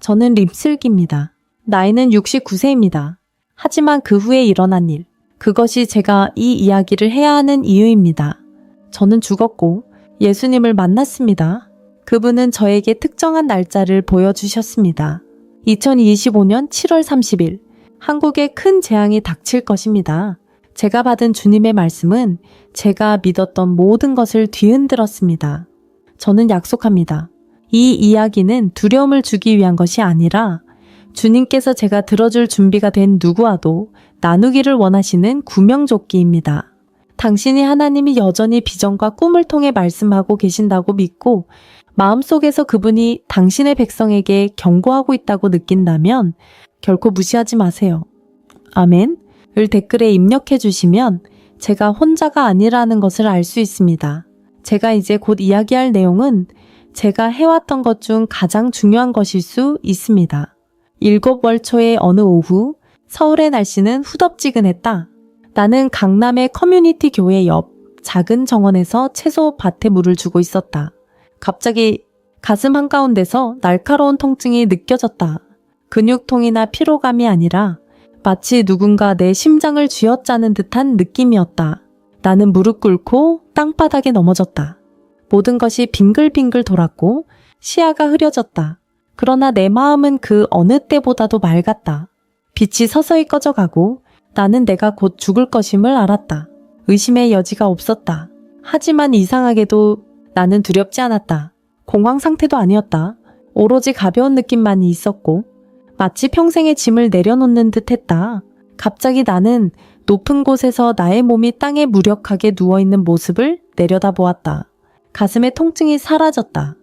저는 립슬기입니다. 나이는 69세입니다. 하지만 그 후에 일어난 일, 그것이 제가 이 이야기를 해야 하는 이유입니다. 저는 죽었고 예수님을 만났습니다. 그분은 저에게 특정한 날짜를 보여주셨습니다. 2025년 7월 30일, 한국에 큰 재앙이 닥칠 것입니다. 제가 받은 주님의 말씀은 제가 믿었던 모든 것을 뒤흔들었습니다. 저는 약속합니다. 이 이야기는 두려움을 주기 위한 것이 아니라 주님께서 제가 들어줄 준비가 된 누구와도 나누기를 원하시는 구명조끼입니다. 당신이 하나님이 여전히 비전과 꿈을 통해 말씀하고 계신다고 믿고 마음속에서 그분이 당신의 백성에게 경고하고 있다고 느낀다면 결코 무시하지 마세요. 아멘. 을 댓글에 입력해 주시면 제가 혼자가 아니라는 것을 알 수 있습니다. 제가 이제 곧 이야기할 내용은 제가 해왔던 것 중 가장 중요한 것일 수 있습니다. 7월 초의 어느 오후 서울의 날씨는 후덥지근했다. 나는 강남의 커뮤니티 교회 옆 작은 정원에서 채소 밭에 물을 주고 있었다. 갑자기 가슴 한가운데서 날카로운 통증이 느껴졌다. 근육통이나 피로감이 아니라 마치 누군가 내 심장을 쥐어짜는 듯한 느낌이었다. 나는 무릎 꿇고 땅바닥에 넘어졌다. 모든 것이 빙글빙글 돌았고 시야가 흐려졌다. 그러나 내 마음은 그 어느 때보다도 맑았다. 빛이 서서히 꺼져가고 나는 내가 곧 죽을 것임을 알았다. 의심의 여지가 없었다. 하지만 이상하게도 나는 두렵지 않았다. 공황 상태도 아니었다. 오로지 가벼운 느낌만이 있었고 마치 평생의 짐을 내려놓는 듯 했다. 갑자기 나는 높은 곳에서 나의 몸이 땅에 무력하게 누워있는 모습을 내려다보았다. 가슴의 통증이 사라졌다.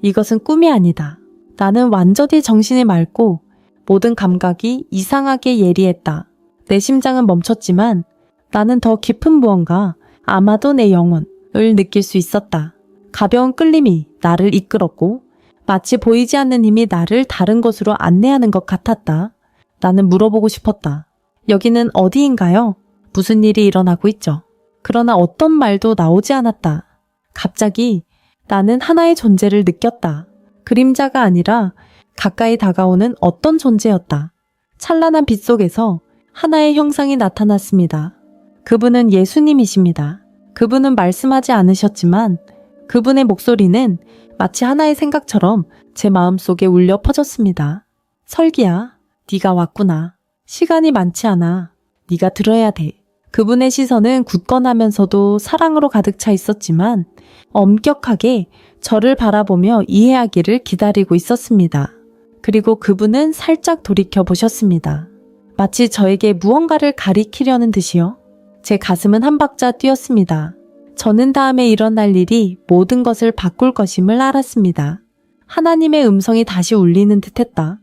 이것은 꿈이 아니다. 나는 완전히 정신이 맑고 모든 감각이 이상하게 예리했다. 내 심장은 멈췄지만 나는 더 깊은 무언가, 아마도 내 영혼을 느낄 수 있었다. 가벼운 끌림이 나를 이끌었고 마치 보이지 않는 힘이 나를 다른 곳으로 안내하는 것 같았다. 나는 물어보고 싶었다. 여기는 어디인가요? 무슨 일이 일어나고 있죠? 그러나 어떤 말도 나오지 않았다. 갑자기 나는 하나의 존재를 느꼈다. 그림자가 아니라 가까이 다가오는 어떤 존재였다. 찬란한 빛 속에서 하나의 형상이 나타났습니다. 그분은 예수님이십니다. 그분은 말씀하지 않으셨지만 그분의 목소리는 마치 하나의 생각처럼 제 마음속에 울려 퍼졌습니다. 설기야, 네가 왔구나. 시간이 많지 않아. 네가 들어야 돼. 그분의 시선은 굳건하면서도 사랑으로 가득 차 있었지만 엄격하게 저를 바라보며 이해하기를 기다리고 있었습니다. 그리고 그분은 살짝 돌이켜 보셨습니다. 마치 저에게 무언가를 가리키려는 듯이요. 제 가슴은 한 박자 뛰었습니다. 저는 다음에 일어날 일이 모든 것을 바꿀 것임을 알았습니다. 하나님의 음성이 다시 울리는 듯했다.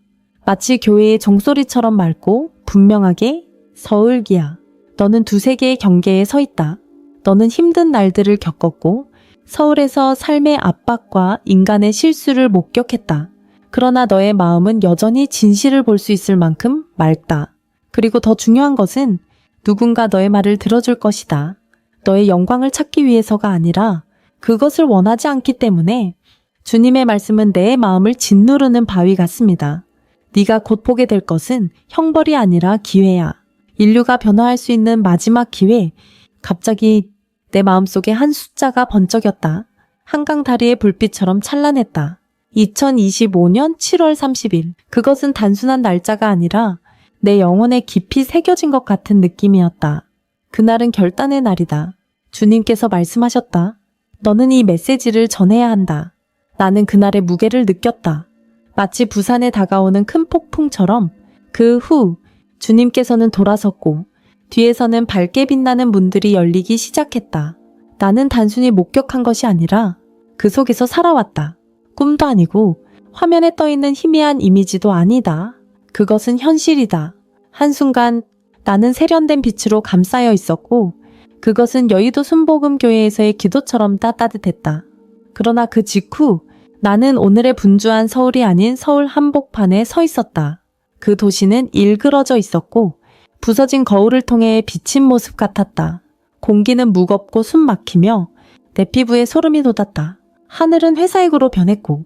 마치 교회의 종소리처럼 맑고 분명하게 서울기야. 너는 두세 개의 경계에 서 있다. 너는 힘든 날들을 겪었고 서울에서 삶의 압박과 인간의 실수를 목격했다. 그러나 너의 마음은 여전히 진실을 볼 수 있을 만큼 맑다. 그리고 더 중요한 것은 누군가 너의 말을 들어줄 것이다. 너의 영광을 찾기 위해서가 아니라 그것을 원하지 않기 때문에 주님의 말씀은 내 마음을 짓누르는 바위 같습니다. 네가 곧 보게 될 것은 형벌이 아니라 기회야. 인류가 변화할 수 있는 마지막 기회. 갑자기 내 마음속에 한 숫자가 번쩍였다. 한강 다리의 불빛처럼 찬란했다. 2025년 7월 30일. 그것은 단순한 날짜가 아니라 내 영혼에 깊이 새겨진 것 같은 느낌이었다. 그날은 결단의 날이다. 주님께서 말씀하셨다. 너는 이 메시지를 전해야 한다. 나는 그날의 무게를 느꼈다. 마치 부산에 다가오는 큰 폭풍처럼 그 후 주님께서는 돌아섰고 뒤에서는 밝게 빛나는 문들이 열리기 시작했다. 나는 단순히 목격한 것이 아니라 그 속에서 살아왔다. 꿈도 아니고 화면에 떠있는 희미한 이미지도 아니다. 그것은 현실이다. 한순간 나는 세련된 빛으로 감싸여 있었고 그것은 여의도 순복음교회에서의 기도처럼 따뜻했다. 그러나 그 직후 나는 오늘의 분주한 서울이 아닌 서울 한복판에 서 있었다. 그 도시는 일그러져 있었고 부서진 거울을 통해 비친 모습 같았다. 공기는 무겁고 숨 막히며 내 피부에 소름이 돋았다. 하늘은 회사액으로 변했고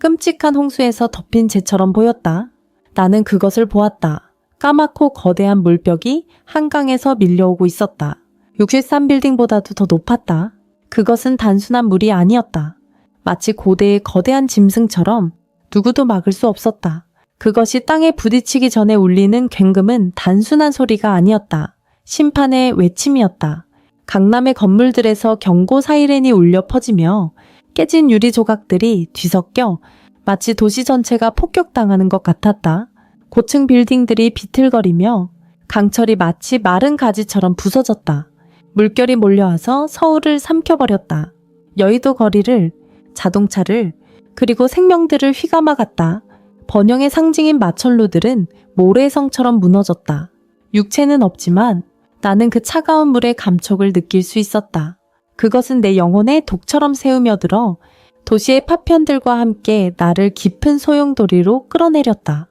끔찍한 홍수에서 덮인 재처럼 보였다. 나는 그것을 보았다. 까맣고 거대한 물벽이 한강에서 밀려오고 있었다. 63빌딩보다도 더 높았다. 그것은 단순한 물이 아니었다. 마치 고대의 거대한 짐승처럼 누구도 막을 수 없었다. 그것이 땅에 부딪히기 전에 울리는 굉금은 단순한 소리가 아니었다. 심판의 외침이었다. 강남의 건물들에서 경고 사이렌이 울려 퍼지며 깨진 유리 조각들이 뒤섞여 마치 도시 전체가 폭격당하는 것 같았다. 고층 빌딩들이 비틀거리며 강철이 마치 마른 가지처럼 부서졌다. 물결이 몰려와서 서울을 삼켜버렸다. 여의도 거리를, 자동차를, 그리고 생명들을 휘감아갔다. 번영의 상징인 마천루들은 모래성처럼 무너졌다. 육체는 없지만 나는 그 차가운 물의 감촉을 느낄 수 있었다. 그것은 내 영혼에 독처럼 새우며들어 도시의 파편들과 함께 나를 깊은 소용돌이로 끌어내렸다.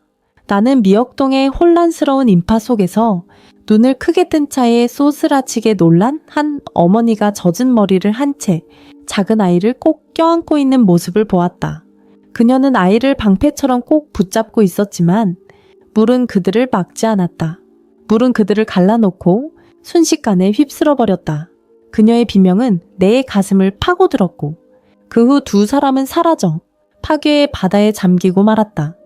나는 미역동의 혼란스러운 인파 속에서 눈을 크게 뜬 차에 소스라치게 놀란 한 어머니가 젖은 머리를 한 채 작은 아이를 꼭 껴안고 있는 모습을 보았다. 그녀는 아이를 방패처럼 꼭 붙잡고 있었지만 물은 그들을 막지 않았다. 물은 그들을 갈라놓고 순식간에 휩쓸어버렸다. 그녀의 비명은 내 가슴을 파고들었고 그 후 두 사람은 사라져 파괴의 바다에 잠기고 말았다.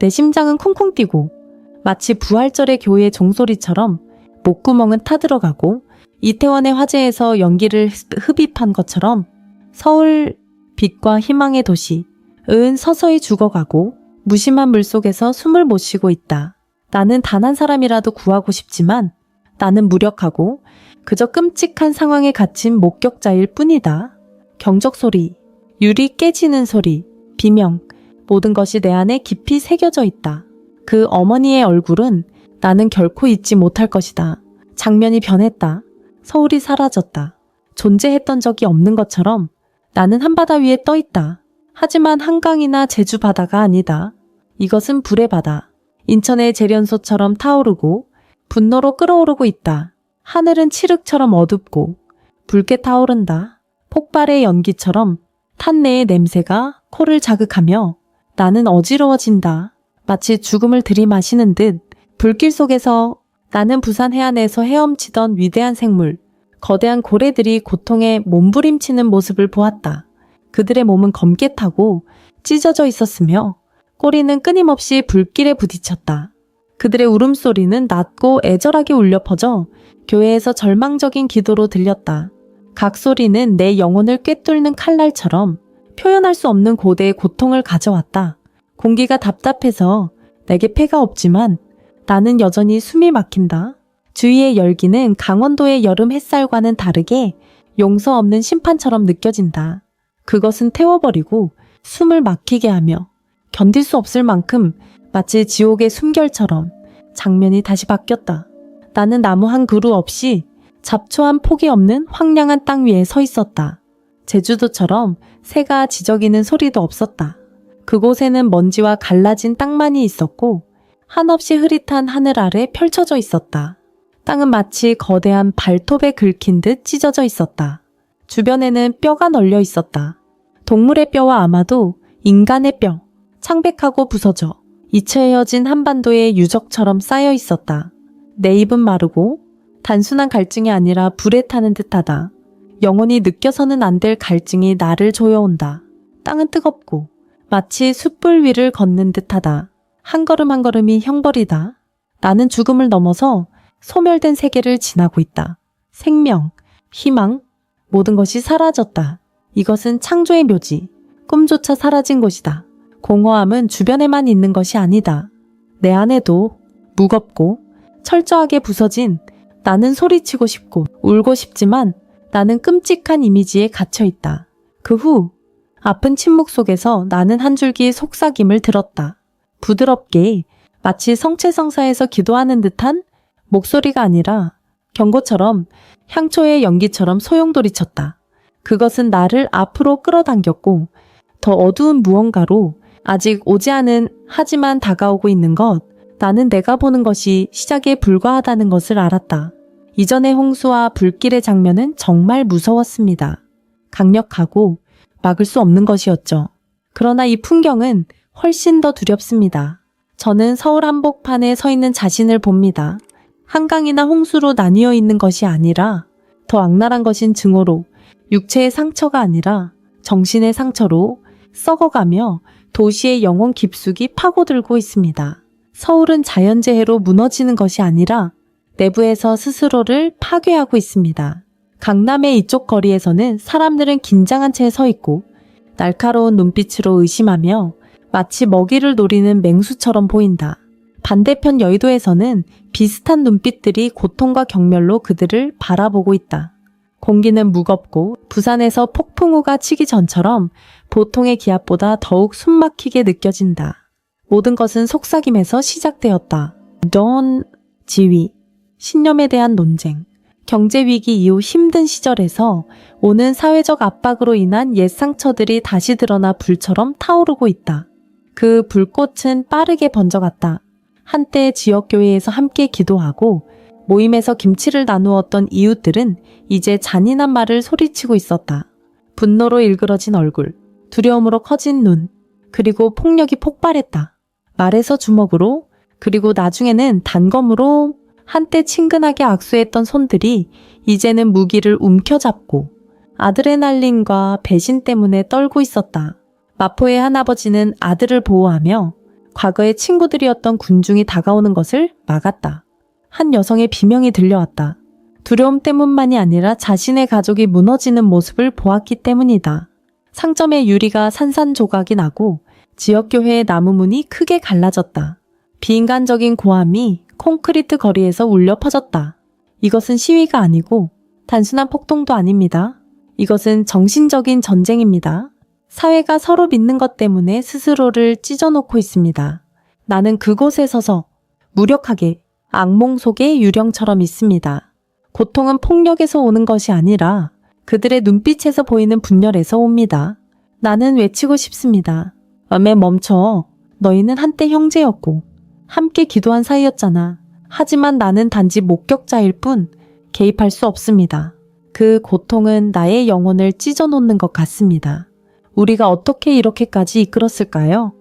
내 심장은 쿵쿵 뛰고 마치 부활절의 교회의 종소리처럼 목구멍은 타들어가고 이태원의 화재에서 연기를 흡입한 것처럼 서울 빛과 희망의 도시 은 서서히 죽어가고 무심한 물속에서 숨을 못 쉬고 있다. 나는 단 한 사람이라도 구하고 싶지만 나는 무력하고 그저 끔찍한 상황에 갇힌 목격자일 뿐이다. 경적 소리, 유리 깨지는 소리, 비명, 모든 것이 내 안에 깊이 새겨져 있다. 그 어머니의 얼굴은 나는 결코 잊지 못할 것이다. 장면이 변했다. 서울이 사라졌다. 존재했던 적이 없는 것처럼 나는 한바다 위에 떠 있다. 하지만 한강이나 제주 바다가 아니다. 이것은 불의 바다. 인천의 재련소처럼 타오르고 분노로 끓어오르고 있다. 하늘은 칠흑처럼 어둡고 붉게 타오른다. 폭발의 연기처럼 탄내의 냄새가 코를 자극하며 나는 어지러워진다. 마치 죽음을 들이마시는 듯 불길 속에서 나는 부산 해안에서 헤엄치던 위대한 생물, 거대한 고래들이 고통에 몸부림치는 모습을 보았다. 그들의 몸은 검게 타고 찢어져 있었으며 꼬리는 끊임없이 불길에 부딪혔다. 그들의 울음소리는 낮고 애절하게 울려 퍼져 교회에서 절망적인 기도로 들렸다. 각 소리는 내 영혼을 꿰뚫는 칼날처럼 표현할 수 없는 고대의 고통을 가져왔다. 공기가 답답해서 내게 폐가 없지만 나는 여전히 숨이 막힌다. 주위의 열기는 강원도의 여름 햇살과는 다르게 용서 없는 심판처럼 느껴진다. 그것은 태워버리고 숨을 막히게 하며 견딜 수 없을 만큼 마치 지옥의 숨결처럼 장면이 다시 바뀌었다. 나는 나무 한 그루 없이 잡초한 폭이 없는 황량한 땅 위에 서 있었다. 제주도처럼 새가 지저귀는 소리도 없었다. 그곳에는 먼지와 갈라진 땅만이 있었고 한없이 흐릿한 하늘 아래 펼쳐져 있었다. 땅은 마치 거대한 발톱에 긁힌 듯 찢어져 있었다. 주변에는 뼈가 널려 있었다. 동물의 뼈와 아마도 인간의 뼈, 창백하고 부서져 잊혀헤어진 한반도의 유적처럼 쌓여 있었다. 내 입은 마르고 단순한 갈증이 아니라 불에 타는 듯하다. 영원히 느껴서는 안 될 갈증이 나를 조여온다. 땅은 뜨겁고 마치 숯불 위를 걷는 듯하다. 한 걸음 한 걸음이 형벌이다. 나는 죽음을 넘어서 소멸된 세계를 지나고 있다. 생명, 희망, 모든 것이 사라졌다. 이것은 창조의 묘지, 꿈조차 사라진 곳이다. 공허함은 주변에만 있는 것이 아니다. 내 안에도 무겁고 철저하게 부서진 나는 소리치고 싶고 울고 싶지만 나는 끔찍한 이미지에 갇혀있다. 그 후 아픈 침묵 속에서 나는 한 줄기의 속삭임을 들었다. 부드럽게 마치 성체성사에서 기도하는 듯한 목소리가 아니라 경고처럼 향초의 연기처럼 소용돌이쳤다. 그것은 나를 앞으로 끌어당겼고 더 어두운 무언가로 아직 오지 않은 하지만 다가오고 있는 것, 나는 내가 보는 것이 시작에 불과하다는 것을 알았다. 이전의 홍수와 불길의 장면은 정말 무서웠습니다. 강력하고 막을 수 없는 것이었죠. 그러나 이 풍경은 훨씬 더 두렵습니다. 저는 서울 한복판에 서 있는 자신을 봅니다. 한강이나 홍수로 나뉘어 있는 것이 아니라 더 악랄한 것인 증오로, 육체의 상처가 아니라 정신의 상처로 썩어가며 도시의 영혼 깊숙이 파고들고 있습니다. 서울은 자연재해로 무너지는 것이 아니라 내부에서 스스로를 파괴하고 있습니다. 강남의 이쪽 거리에서는 사람들은 긴장한 채 서 있고 날카로운 눈빛으로 의심하며 마치 먹이를 노리는 맹수처럼 보인다. 반대편 여의도에서는 비슷한 눈빛들이 고통과 경멸로 그들을 바라보고 있다. 공기는 무겁고 부산에서 폭풍우가 치기 전처럼 보통의 기압보다 더욱 숨막히게 느껴진다. 모든 것은 속삭임에서 시작되었다. 넌 지위, 신념에 대한 논쟁, 경제위기 이후 힘든 시절에서 오는 사회적 압박으로 인한 옛 상처들이 다시 드러나 불처럼 타오르고 있다. 그 불꽃은 빠르게 번져갔다. 한때 지역교회에서 함께 기도하고 모임에서 김치를 나누었던 이웃들은 이제 잔인한 말을 소리치고 있었다. 분노로 일그러진 얼굴, 두려움으로 커진 눈, 그리고 폭력이 폭발했다. 말에서 주먹으로, 그리고 나중에는 단검으로 한때 친근하게 악수했던 손들이 이제는 무기를 움켜잡고 아드레날린과 배신 때문에 떨고 있었다. 마포의 한 아버지는 아들을 보호하며 과거의 친구들이었던 군중이 다가오는 것을 막았다. 한 여성의 비명이 들려왔다. 두려움 때문만이 아니라 자신의 가족이 무너지는 모습을 보았기 때문이다. 상점의 유리가 산산조각이 나고 지역교회의 나무문이 크게 갈라졌다. 비인간적인 고함이 콘크리트 거리에서 울려 퍼졌다. 이것은 시위가 아니고 단순한 폭동도 아닙니다. 이것은 정신적인 전쟁입니다. 사회가 서로 믿는 것 때문에 스스로를 찢어놓고 있습니다. 나는 그곳에 서서 무력하게 악몽 속의 유령처럼 있습니다. 고통은 폭력에서 오는 것이 아니라 그들의 눈빛에서 보이는 분열에서 옵니다. 나는 외치고 싶습니다. 멈춰. 너희는 한때 형제였고 함께 기도한 사이였잖아. 하지만 나는 단지 목격자일 뿐 개입할 수 없습니다. 그 고통은 나의 영혼을 찢어놓는 것 같습니다. 우리가 어떻게 이렇게까지 이끌었을까요?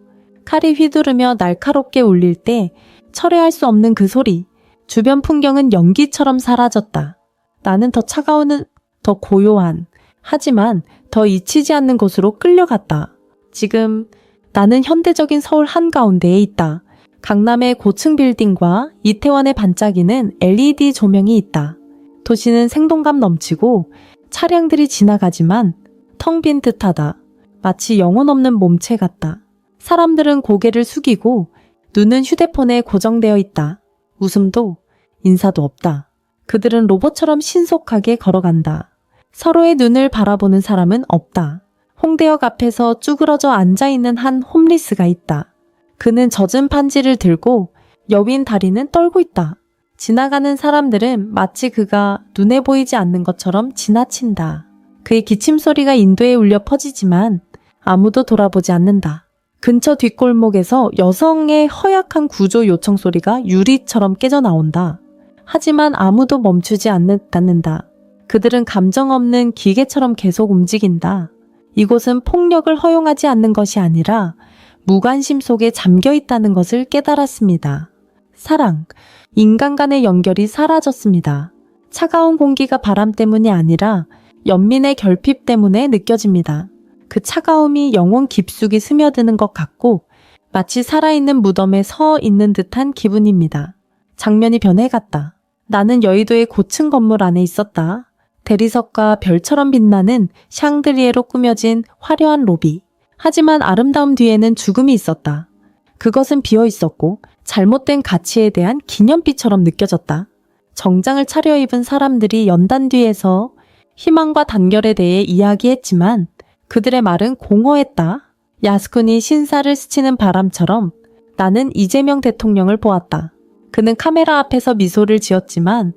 칼이 휘두르며 날카롭게 울릴 때 철회할 수 없는 그 소리. 주변 풍경은 연기처럼 사라졌다. 나는 더 차가운, 더 고요한, 하지만 더 잊히지 않는 곳으로 끌려갔다. 지금 나는 현대적인 서울 한가운데에 있다. 강남의 고층 빌딩과 이태원의 반짝이는 LED 조명이 있다. 도시는 생동감 넘치고 차량들이 지나가지만 텅 빈 듯하다. 마치 영혼 없는 몸체 같다. 사람들은 고개를 숙이고 눈은 휴대폰에 고정되어 있다. 웃음도 인사도 없다. 그들은 로봇처럼 신속하게 걸어간다. 서로의 눈을 바라보는 사람은 없다. 홍대역 앞에서 쭈그러져 앉아있는 한 홈리스가 있다. 그는 젖은 판지를 들고 여윈 다리는 떨고 있다. 지나가는 사람들은 마치 그가 눈에 보이지 않는 것처럼 지나친다. 그의 기침 소리가 인도에 울려 퍼지지만 아무도 돌아보지 않는다. 근처 뒷골목에서 여성의 허약한 구조 요청 소리가 유리처럼 깨져 나온다. 하지만 아무도 멈추지 않는다. 그들은 감정 없는 기계처럼 계속 움직인다. 이곳은 폭력을 허용하지 않는 것이 아니라 무관심 속에 잠겨 있다는 것을 깨달았습니다. 사랑, 인간 간의 연결이 사라졌습니다. 차가운 공기가 바람 때문이 아니라 연민의 결핍 때문에 느껴집니다. 그 차가움이 영혼 깊숙이 스며드는 것 같고 마치 살아있는 무덤에 서 있는 듯한 기분입니다. 장면이 변해갔다. 나는 여의도의 고층 건물 안에 있었다. 대리석과 별처럼 빛나는 샹들리에로 꾸며진 화려한 로비. 하지만 아름다움 뒤에는 죽음이 있었다. 그것은 비어 있었고 잘못된 가치에 대한 기념비처럼 느껴졌다. 정장을 차려입은 사람들이 연단 뒤에서 희망과 단결에 대해 이야기했지만 그들의 말은 공허했다. 야스쿠니 신사를 스치는 바람처럼 나는 이재명 대통령을 보았다. 그는 카메라 앞에서 미소를 지었지만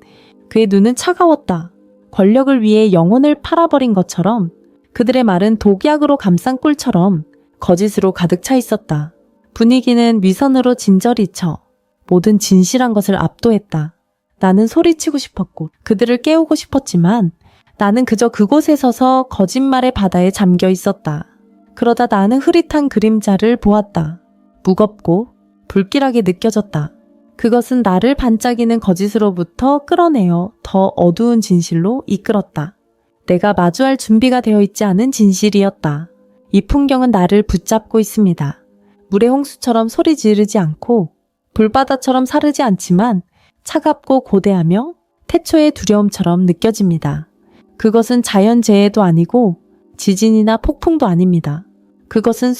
그의 눈은 차가웠다. 권력을 위해 영혼을 팔아버린 것처럼 그들의 말은 독약으로 감싼 꿀처럼 거짓으로 가득 차 있었다. 분위기는 위선으로 진저리 쳐 모든 진실한 것을 압도했다. 나는 소리치고 싶었고 그들을 깨우고 싶었지만 나는 그저 그곳에 서서 거짓말의 바다에 잠겨 있었다. 그러다 나는 흐릿한 그림자를 보았다. 무겁고 불길하게 느껴졌다. 그것은 나를 반짝이는 거짓으로부터 끌어내어 더 어두운 진실로 이끌었다. 내가 마주할 준비가 되어 있지 않은 진실이었다. 이 풍경은 나를 붙잡고 있습니다. 물의 홍수처럼 소리 지르지 않고 불바다처럼 사르지 않지만 차갑고 고대하며 태초의 두려움처럼 느껴집니다. 그것은 자연재해도 아니고 지진이나 폭풍도 아닙니다. 그것은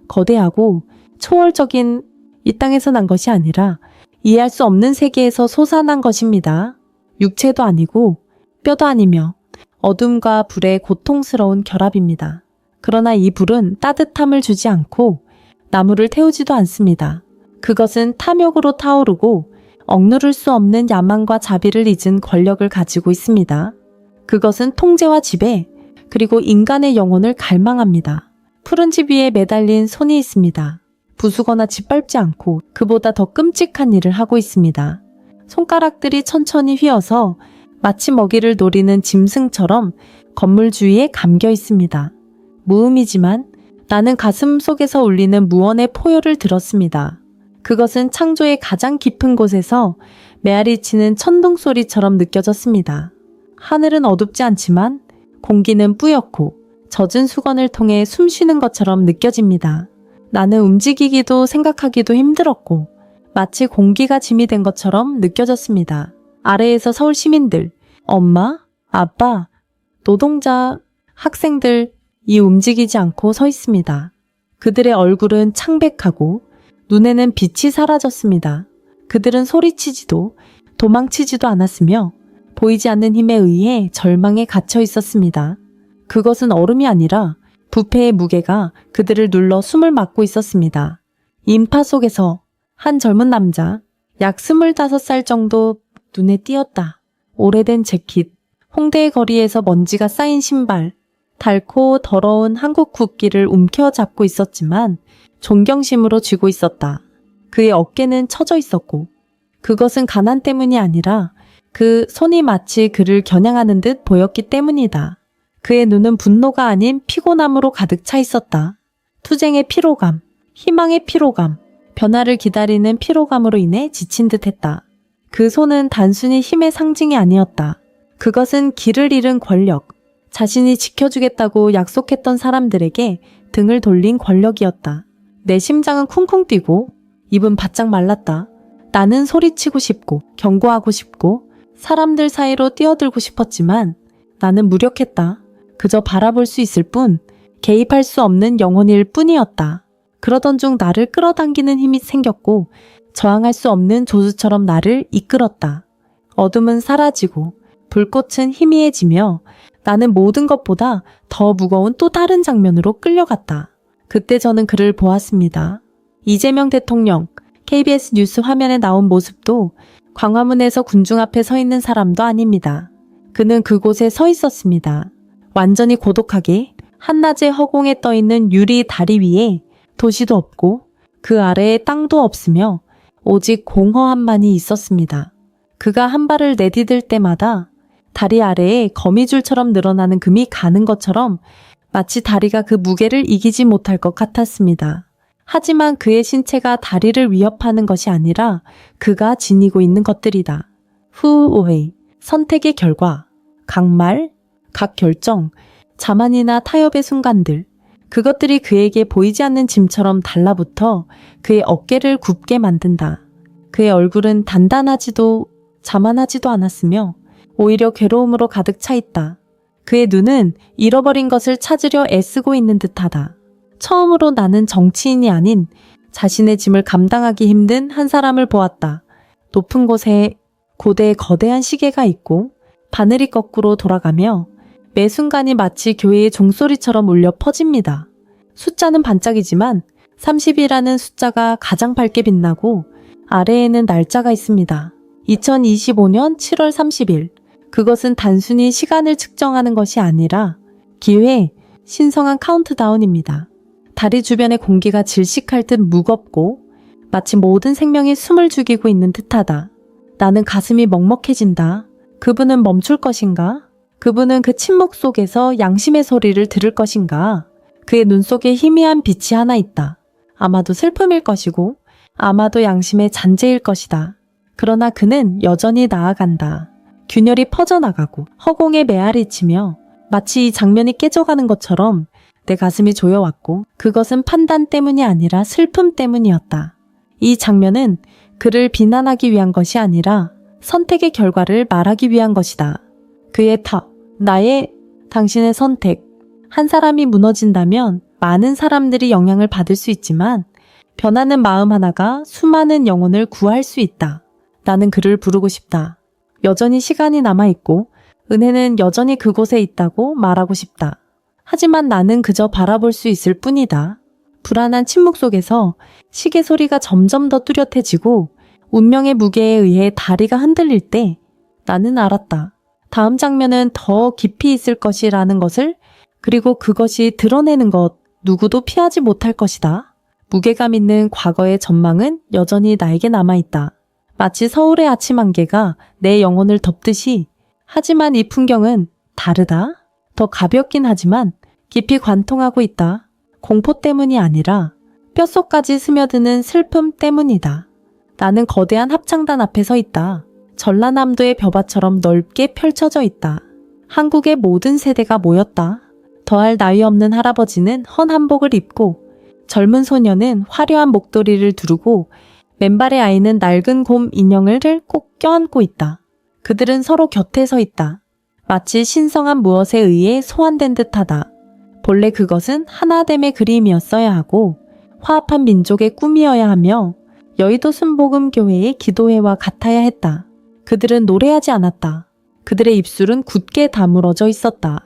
거대하고 초월적인 이 땅에서 난 것이 아니라 이해할 수 없는 세계에서 솟아난 것입니다. 육체도 아니고 뼈도 아니며 어둠과 불의 고통스러운 결합입니다. 그러나 이 불은 따뜻함을 주지 않고 나무를 태우지도 않습니다. 그것은 탐욕으로 타오르고 억누를 수 없는 야망과 자비를 잊은 권력을 가지고 있습니다. 그것은 통제와 지배, 그리고 인간의 영혼을 갈망합니다. 푸른 집 위에 매달린 손이 있습니다. 부수거나 짓밟지 않고 그보다 더 끔찍한 일을 하고 있습니다. 손가락들이 천천히 휘어서 마치 먹이를 노리는 짐승처럼 건물 주위에 감겨 있습니다. 무음이지만 나는 가슴 속에서 울리는 무언의 포효를 들었습니다. 그것은 창조의 가장 깊은 곳에서 메아리 치는 천둥 소리처럼 느껴졌습니다. 하늘은 어둡지 않지만 공기는 뿌옇고 젖은 수건을 통해 숨 쉬는 것처럼 느껴집니다. 나는 움직이기도 생각하기도 힘들었고 마치 공기가 짐이 된 것처럼 느껴졌습니다. 아래에서 서울 시민들, 엄마, 아빠, 노동자, 학생들 이 움직이지 않고 서 있습니다. 그들의 얼굴은 창백하고 눈에는 빛이 사라졌습니다. 그들은 소리치지도 도망치지도 않았으며 보이지 않는 힘에 의해 절망에 갇혀 있었습니다. 그것은 얼음이 아니라 부패의 무게가 그들을 눌러 숨을 막고 있었습니다. 인파 속에서 한 젊은 남자, 약 25살 정도 눈에 띄었다. 오래된 재킷, 홍대의 거리에서 먼지가 쌓인 신발, 닳고 더러운 한국 국기를 움켜잡고 있었지만 존경심으로 쥐고 있었다. 그의 어깨는 처져 있었고 그것은 가난 때문이 아니라 그 손이 마치 그를 겨냥하는 듯 보였기 때문이다. 그의 눈은 분노가 아닌 피곤함으로 가득 차 있었다. 투쟁의 피로감, 희망의 피로감, 변화를 기다리는 피로감으로 인해 지친 듯 했다. 그 손은 단순히 힘의 상징이 아니었다. 그것은 길을 잃은 권력, 자신이 지켜주겠다고 약속했던 사람들에게 등을 돌린 권력이었다. 내 심장은 쿵쿵 뛰고 입은 바짝 말랐다. 나는 소리치고 싶고 경고하고 싶고 사람들 사이로 뛰어들고 싶었지만 나는 무력했다. 그저 바라볼 수 있을 뿐 개입할 수 없는 영혼일 뿐이었다. 그러던 중 나를 끌어당기는 힘이 생겼고 저항할 수 없는 조수처럼 나를 이끌었다. 어둠은 사라지고 불꽃은 희미해지며 나는 모든 것보다 더 무거운 또 다른 장면으로 끌려갔다. 그때 저는 그를 보았습니다. 이재명 대통령, KBS 뉴스 화면에 나온 모습도 광화문에서 군중 앞에 서 있는 사람도 아닙니다. 그는 그곳에 서 있었습니다. 완전히 고독하게 한낮에 허공에 떠있는 유리 다리 위에 도시도 없고 그 아래에 땅도 없으며 오직 공허함만이 있었습니다. 그가 한 발을 내디딜 때마다 다리 아래에 거미줄처럼 늘어나는 금이 가는 것처럼 마치 다리가 그 무게를 이기지 못할 것 같았습니다. 하지만 그의 신체가 다리를 위협하는 것이 아니라 그가 지니고 있는 것들이다. 후오회, 선택의 결과, 각말, 각 결정, 자만이나 타협의 순간들, 그것들이 그에게 보이지 않는 짐처럼 달라붙어 그의 어깨를 굽게 만든다. 그의 얼굴은 단단하지도 자만하지도 않았으며 오히려 괴로움으로 가득 차 있다. 그의 눈은 잃어버린 것을 찾으려 애쓰고 있는 듯하다. 처음으로 나는 정치인이 아닌 자신의 짐을 감당하기 힘든 한 사람을 보았다. 높은 곳에 고대의 거대한 시계가 있고 바늘이 거꾸로 돌아가며 매 순간이 마치 교회의 종소리처럼 울려 퍼집니다. 숫자는 반짝이지만 30이라는 숫자가 가장 밝게 빛나고 아래에는 날짜가 있습니다. 2025년 7월 30일. 그것은 단순히 시간을 측정하는 것이 아니라 기회, 신성한 카운트다운입니다. 다리 주변의 공기가 질식할 듯 무겁고 마치 모든 생명이 숨을 죽이고 있는 듯하다. 나는 가슴이 먹먹해진다. 그분은 멈출 것인가? 그분은 그 침묵 속에서 양심의 소리를 들을 것인가? 그의 눈 속에 희미한 빛이 하나 있다. 아마도 슬픔일 것이고 아마도 양심의 잔재일 것이다. 그러나 그는 여전히 나아간다. 균열이 퍼져나가고 허공에 메아리 치며 마치 이 장면이 깨져가는 것처럼 내 가슴이 조여왔고 그것은 판단 때문이 아니라 슬픔 때문이었다. 이 장면은 그를 비난하기 위한 것이 아니라 선택의 결과를 말하기 위한 것이다. 그의 나의, 당신의 선택. 한 사람이 무너진다면 많은 사람들이 영향을 받을 수 있지만 변하는 마음 하나가 수많은 영혼을 구할 수 있다. 나는 그를 부르고 싶다. 여전히 시간이 남아있고 은혜는 여전히 그곳에 있다고 말하고 싶다. 하지만 나는 그저 바라볼 수 있을 뿐이다. 불안한 침묵 속에서 시계 소리가 점점 더 뚜렷해지고 운명의 무게에 의해 다리가 흔들릴 때 나는 알았다. 다음 장면은 더 깊이 있을 것이라는 것을, 그리고 그것이 드러내는 것 누구도 피하지 못할 것이다. 무게감 있는 과거의 전망은 여전히 나에게 남아있다. 마치 서울의 아침 안개가 내 영혼을 덮듯이. 하지만 이 풍경은 다르다. 더 가볍긴 하지만 깊이 관통하고 있다. 공포 때문이 아니라 뼛속까지 스며드는 슬픔 때문이다. 나는 거대한 합창단 앞에 서 있다. 전라남도의 벼밭처럼 넓게 펼쳐져 있다. 한국의 모든 세대가 모였다. 더할 나위 없는 할아버지는 헌 한복을 입고 젊은 소녀는 화려한 목도리를 두르고 맨발의 아이는 낡은 곰 인형을 꼭 껴안고 있다. 그들은 서로 곁에 서 있다. 마치 신성한 무엇에 의해 소환된 듯하다. 본래 그것은 하나됨의 그림이었어야 하고 화합한 민족의 꿈이어야 하며 여의도 순복음교회의 기도회와 같아야 했다. 그들은 노래하지 않았다. 그들의 입술은 굳게 다물어져 있었다.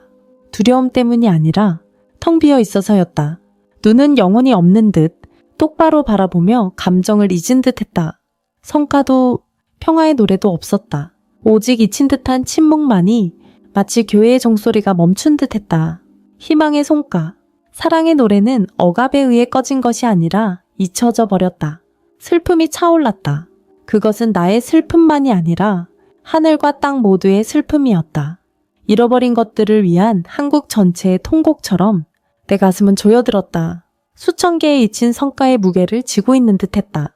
두려움 때문이 아니라 텅 비어 있어서였다. 눈은 영혼이 없는 듯 똑바로 바라보며 감정을 잊은 듯 했다. 성가도 평화의 노래도 없었다. 오직 잊힌 듯한 침묵만이 마치 교회의 종소리가 멈춘 듯 했다. 희망의 송가, 사랑의 노래는 억압에 의해 꺼진 것이 아니라 잊혀져 버렸다. 슬픔이 차올랐다. 그것은 나의 슬픔만이 아니라 하늘과 땅 모두의 슬픔이었다. 잃어버린 것들을 위한 한국 전체의 통곡처럼 내 가슴은 조여들었다. 수천 개의 잊힌 성가의 무게를 지고 있는 듯했다.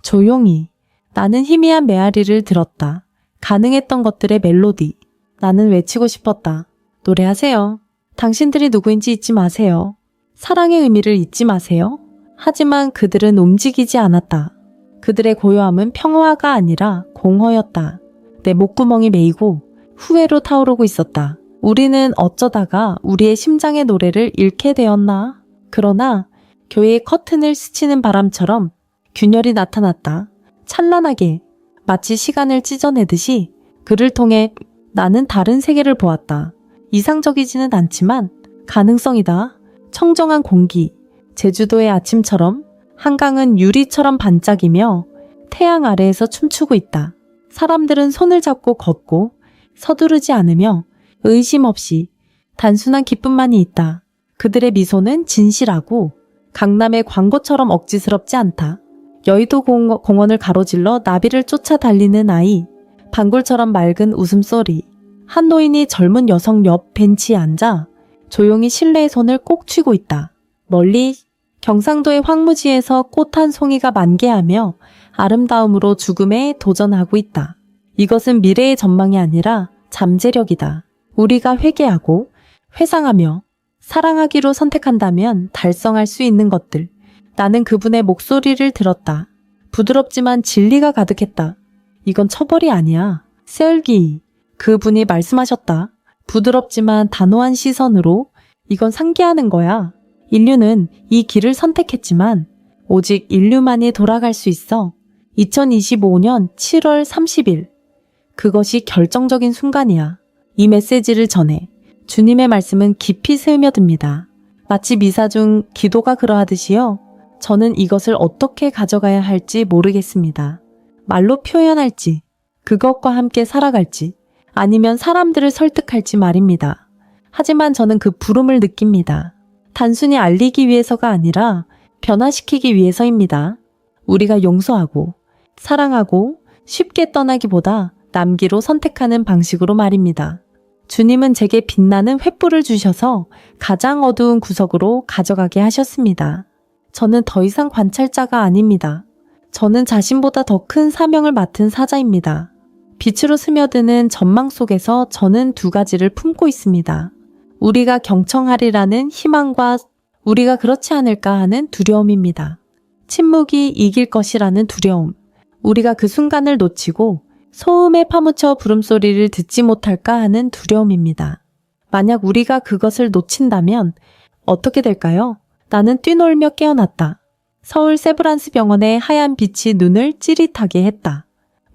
조용히 나는 희미한 메아리를 들었다. 가능했던 것들의 멜로디. 나는 외치고 싶었다. 노래하세요. 당신들이 누구인지 잊지 마세요. 사랑의 의미를 잊지 마세요. 하지만 그들은 움직이지 않았다. 그들의 고요함은 평화가 아니라 공허였다. 내 목구멍이 메이고 후회로 타오르고 있었다. 우리는 어쩌다가 우리의 심장의 노래를 잃게 되었나? 그러나 교회의 커튼을 스치는 바람처럼 균열이 나타났다. 찬란하게 마치 시간을 찢어내듯이 그를 통해 나는 다른 세계를 보았다. 이상적이지는 않지만 가능성이다. 청정한 공기, 제주도의 아침처럼 한강은 유리처럼 반짝이며 태양 아래에서 춤추고 있다. 사람들은 손을 잡고 걷고 서두르지 않으며 의심 없이 단순한 기쁨만이 있다. 그들의 미소는 진실하고 강남의 광고처럼 억지스럽지 않다. 여의도 공원을 가로질러 나비를 쫓아 달리는 아이, 방굴처럼 맑은 웃음소리. 한 노인이 젊은 여성 옆 벤치에 앉아 조용히 실내의 손을 꼭 쥐고 있다. 멀리 경상도의 황무지에서 꽃 한 송이가 만개하며 아름다움으로 죽음에 도전하고 있다. 이것은 미래의 전망이 아니라 잠재력이다. 우리가 회개하고 회상하며 사랑하기로 선택한다면 달성할 수 있는 것들. 나는 그분의 목소리를 들었다. 부드럽지만 진리가 가득했다. 이건 처벌이 아니야. 셀기. 그분이 말씀하셨다. 부드럽지만 단호한 시선으로 이건 상기하는 거야. 인류는 이 길을 선택했지만 오직 인류만이 돌아갈 수 있어. 2025년 7월 30일. 그것이 결정적인 순간이야. 이 메시지를 전해 주님의 말씀은 깊이 스며듭니다. 마치 미사 중 기도가 그러하듯이요. 저는 이것을 어떻게 가져가야 할지 모르겠습니다. 말로 표현할지, 그것과 함께 살아갈지, 아니면 사람들을 설득할지 말입니다. 하지만 저는 그 부름을 느낍니다. 단순히 알리기 위해서가 아니라 변화시키기 위해서입니다. 우리가 용서하고 사랑하고 쉽게 떠나기보다 남기로 선택하는 방식으로 말입니다. 주님은 제게 빛나는 횃불을 주셔서 가장 어두운 구석으로 가져가게 하셨습니다. 저는 더 이상 관찰자가 아닙니다. 저는 자신보다 더 큰 사명을 맡은 사자입니다. 빛으로 스며드는 전망 속에서 저는 두 가지를 품고 있습니다. 우리가 경청하리라는 희망과 우리가 그렇지 않을까 하는 두려움입니다. 침묵이 이길 것이라는 두려움. 우리가 그 순간을 놓치고 소음에 파묻혀 부름소리를 듣지 못할까 하는 두려움입니다. 만약 우리가 그것을 놓친다면 어떻게 될까요? 나는 뛰놀며 깨어났다. 서울 세브란스 병원의 하얀 빛이 눈을 찌릿하게 했다.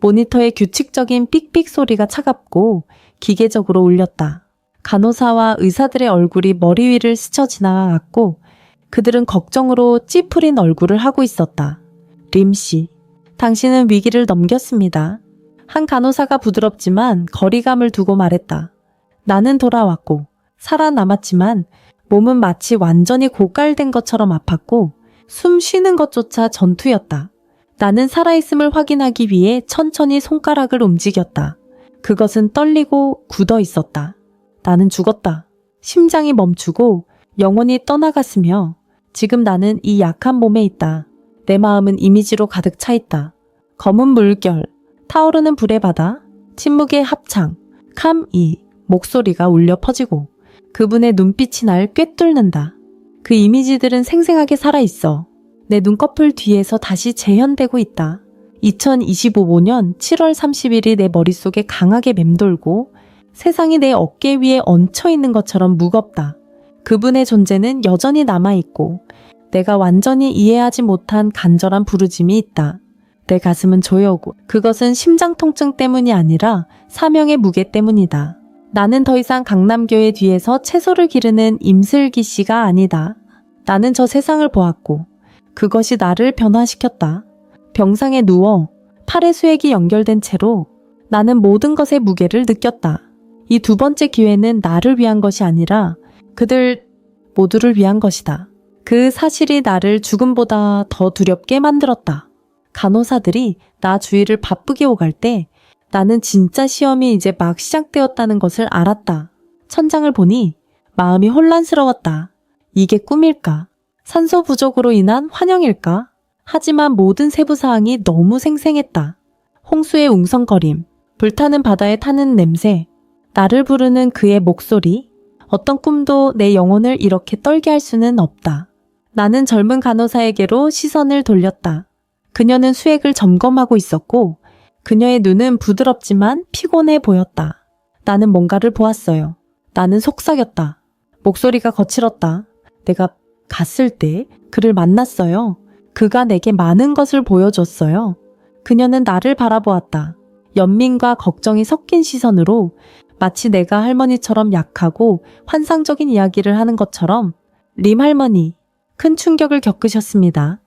모니터의 규칙적인 삑삑 소리가 차갑고 기계적으로 울렸다. 간호사와 의사들의 얼굴이 머리 위를 스쳐 지나갔고 그들은 걱정으로 찌푸린 얼굴을 하고 있었다. 림씨, 당신은 위기를 넘겼습니다. 한 간호사가 부드럽지만 거리감을 두고 말했다. 나는 돌아왔고 살아남았지만 몸은 마치 완전히 고갈된 것처럼 아팠고 숨 쉬는 것조차 전투였다. 나는 살아있음을 확인하기 위해 천천히 손가락을 움직였다. 그것은 떨리고 굳어 있었다. 나는 죽었다. 심장이 멈추고 영혼이 떠나갔으며 지금 나는 이 약한 몸에 있다. 내 마음은 이미지로 가득 차 있다. 검은 물결, 타오르는 불의 바다, 침묵의 합창, 캄이 목소리가 울려 퍼지고 그분의 눈빛이 날 꿰뚫는다. 그 이미지들은 생생하게 살아있어. 내 눈꺼풀 뒤에서 다시 재현되고 있다. 2025년 7월 30일이 내 머릿속에 강하게 맴돌고 세상이 내 어깨 위에 얹혀있는 것처럼 무겁다. 그분의 존재는 여전히 남아있고 내가 완전히 이해하지 못한 간절한 부르짐이 있다. 내 가슴은 조여오고 그것은 심장 통증 때문이 아니라 사명의 무게 때문이다. 나는 더 이상 강남교회 뒤에서 채소를 기르는 임슬기 씨가 아니다. 나는 저 세상을 보았고 그것이 나를 변화시켰다. 병상에 누워 팔에 수액이 연결된 채로 나는 모든 것의 무게를 느꼈다. 이 두 번째 기회는 나를 위한 것이 아니라 그들 모두를 위한 것이다. 그 사실이 나를 죽음보다 더 두렵게 만들었다. 간호사들이 나 주위를 바쁘게 오갈 때 나는 진짜 시험이 이제 막 시작되었다는 것을 알았다. 천장을 보니 마음이 혼란스러웠다. 이게 꿈일까? 산소 부족으로 인한 환영일까? 하지만 모든 세부사항이 너무 생생했다. 홍수의 웅성거림, 불타는 바다에 타는 냄새, 나를 부르는 그의 목소리, 어떤 꿈도 내 영혼을 이렇게 떨게 할 수는 없다. 나는 젊은 간호사에게로 시선을 돌렸다. 그녀는 수액을 점검하고 있었고 그녀의 눈은 부드럽지만 피곤해 보였다. 나는 뭔가를 보았어요. 나는 속삭였다. 목소리가 거칠었다. 내가 갔을 때 그를 만났어요. 그가 내게 많은 것을 보여줬어요. 그녀는 나를 바라보았다. 연민과 걱정이 섞인 시선으로 마치 내가 할머니처럼 약하고 환상적인 이야기를 하는 것처럼. 림 할머니, 큰 충격을 겪으셨습니다.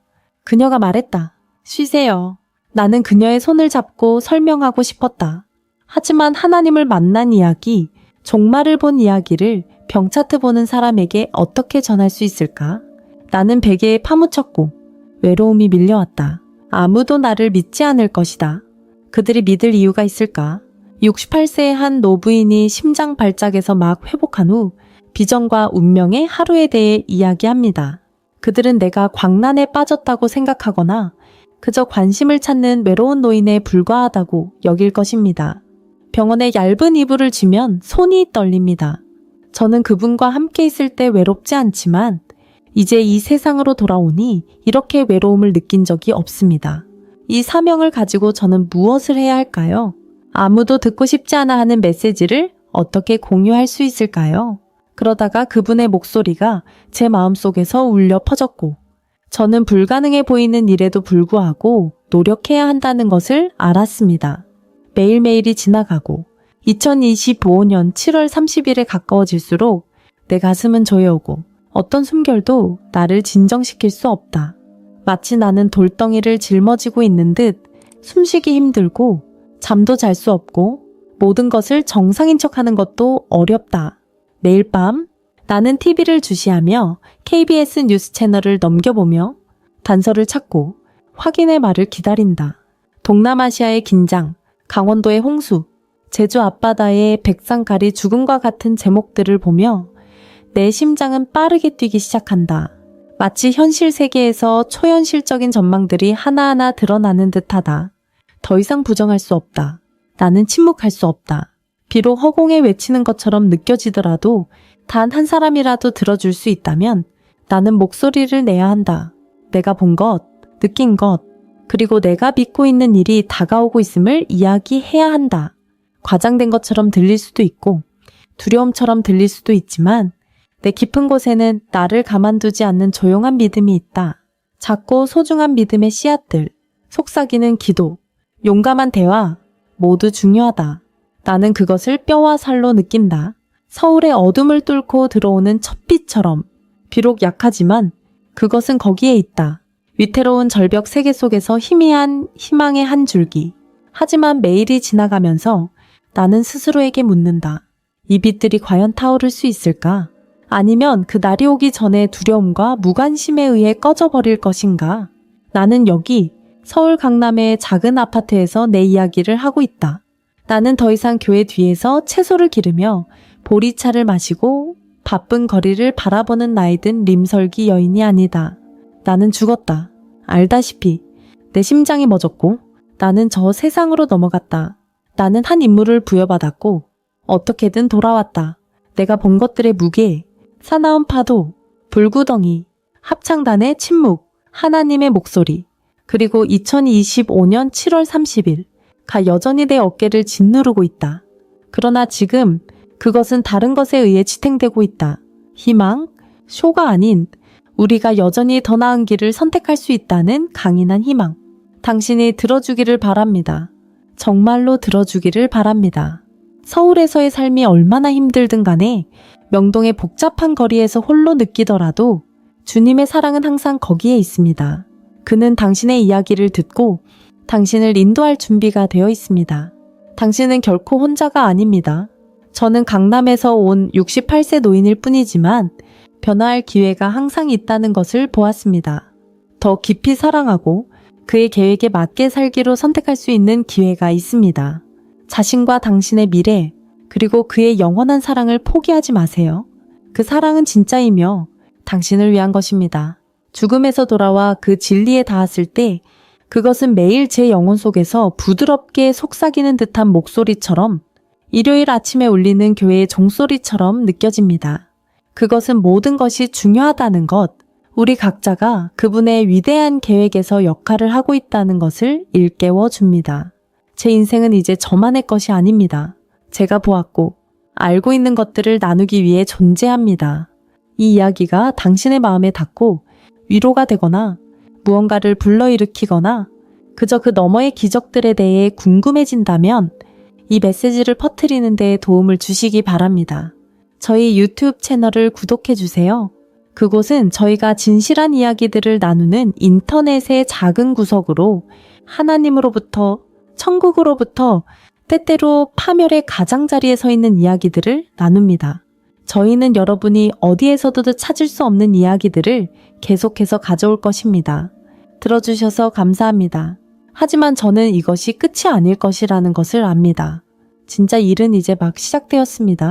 그녀가 말했다. 쉬세요. 나는 그녀의 손을 잡고 설명하고 싶었다. 하지만 하나님을 만난 이야기, 종말을 본 이야기를 병차트 보는 사람에게 어떻게 전할 수 있을까? 나는 베개에 파묻혔고 외로움이 밀려왔다. 아무도 나를 믿지 않을 것이다. 그들이 믿을 이유가 있을까? 68세의 한 노부인이 심장 발작에서 막 회복한 후 비전과 운명의 하루에 대해 이야기합니다. 그들은 내가 광란에 빠졌다고 생각하거나 그저 관심을 찾는 외로운 노인에 불과하다고 여길 것입니다. 병원에 얇은 이불을 쥐면 손이 떨립니다. 저는 그분과 함께 있을 때 외롭지 않지만 이제 이 세상으로 돌아오니 이렇게 외로움을 느낀 적이 없습니다. 이 사명을 가지고 저는 무엇을 해야 할까요? 아무도 듣고 싶지 않아 하는 메시지를 어떻게 공유할 수 있을까요? 그러다가 그분의 목소리가 제 마음속에서 울려 퍼졌고 저는 불가능해 보이는 일에도 불구하고 노력해야 한다는 것을 알았습니다. 매일매일이 지나가고 2025년 7월 30일에 가까워질수록 내 가슴은 조여오고 어떤 숨결도 나를 진정시킬 수 없다. 마치 나는 돌덩이를 짊어지고 있는 듯 숨쉬기 힘들고 잠도 잘 수 없고 모든 것을 정상인 척하는 것도 어렵다. 매일 밤 나는 TV를 주시하며 KBS 뉴스 채널을 넘겨보며 단서를 찾고 확인의 말을 기다린다. 동남아시아의 긴장, 강원도의 홍수, 제주 앞바다의 백상가리 죽음과 같은 제목들을 보며 내 심장은 빠르게 뛰기 시작한다. 마치 현실 세계에서 초현실적인 전망들이 하나하나 드러나는 듯하다. 더 이상 부정할 수 없다. 나는 침묵할 수 없다. 비록 허공에 외치는 것처럼 느껴지더라도 단 한 사람이라도 들어줄 수 있다면 나는 목소리를 내야 한다. 내가 본 것, 느낀 것, 그리고 내가 믿고 있는 일이 다가오고 있음을 이야기해야 한다. 과장된 것처럼 들릴 수도 있고 두려움처럼 들릴 수도 있지만 내 깊은 곳에는 나를 가만두지 않는 조용한 믿음이 있다. 작고 소중한 믿음의 씨앗들, 속삭이는 기도, 용감한 대화, 모두 중요하다. 나는 그것을 뼈와 살로 느낀다. 서울의 어둠을 뚫고 들어오는 첫빛처럼 비록 약하지만 그것은 거기에 있다. 위태로운 절벽 세계 속에서 희미한 희망의 한 줄기. 하지만 매일이 지나가면서 나는 스스로에게 묻는다. 이 빛들이 과연 타오를 수 있을까? 아니면 그 날이 오기 전에 두려움과 무관심에 의해 꺼져버릴 것인가? 나는 여기 서울 강남의 작은 아파트에서 내 이야기를 하고 있다. 나는 더 이상 교회 뒤에서 채소를 기르며 보리차를 마시고 바쁜 거리를 바라보는 나이든 림설기 여인이 아니다. 나는 죽었다. 알다시피 내 심장이 멎었고 나는 저 세상으로 넘어갔다. 나는 한 임무를 부여받았고 어떻게든 돌아왔다. 내가 본 것들의 무게, 사나운 파도, 불구덩이, 합창단의 침묵, 하나님의 목소리, 그리고 2025년 7월 30일 가 여전히 내 어깨를 짓누르고 있다. 그러나 지금 그것은 다른 것에 의해 지탱되고 있다. 희망, 쇼가 아닌 우리가 여전히 더 나은 길을 선택할 수 있다는 강인한 희망. 당신이 들어주기를 바랍니다. 정말로 들어주기를 바랍니다. 서울에서의 삶이 얼마나 힘들든 간에 명동의 복잡한 거리에서 홀로 느끼더라도 주님의 사랑은 항상 거기에 있습니다. 그는 당신의 이야기를 듣고 당신을 인도할 준비가 되어 있습니다. 당신은 결코 혼자가 아닙니다. 저는 강남에서 온 68세 노인일 뿐이지만 변화할 기회가 항상 있다는 것을 보았습니다. 더 깊이 사랑하고 그의 계획에 맞게 살기로 선택할 수 있는 기회가 있습니다. 자신과 당신의 미래, 그리고 그의 영원한 사랑을 포기하지 마세요. 그 사랑은 진짜이며 당신을 위한 것입니다. 죽음에서 돌아와 그 진리에 닿았을 때 그것은 매일 제 영혼 속에서 부드럽게 속삭이는 듯한 목소리처럼 일요일 아침에 울리는 교회의 종소리처럼 느껴집니다. 그것은 모든 것이 중요하다는 것, 우리 각자가 그분의 위대한 계획에서 역할을 하고 있다는 것을 일깨워 줍니다. 제 인생은 이제 저만의 것이 아닙니다. 제가 보았고 알고 있는 것들을 나누기 위해 존재합니다. 이 이야기가 당신의 마음에 닿고 위로가 되거나 무언가를 불러일으키거나 그저 그 너머의 기적들에 대해 궁금해진다면 이 메시지를 퍼뜨리는 데 도움을 주시기 바랍니다. 저희 유튜브 채널을 구독해주세요. 그곳은 저희가 진실한 이야기들을 나누는 인터넷의 작은 구석으로 하나님으로부터, 천국으로부터, 때때로 파멸의 가장자리에 서 있는 이야기들을 나눕니다. 저희는 여러분이 어디에서도 찾을 수 없는 이야기들을 계속해서 가져올 것입니다. 들어주셔서 감사합니다. 하지만 저는 이것이 끝이 아닐 것이라는 것을 압니다. 진짜 일은 이제 막 시작되었습니다.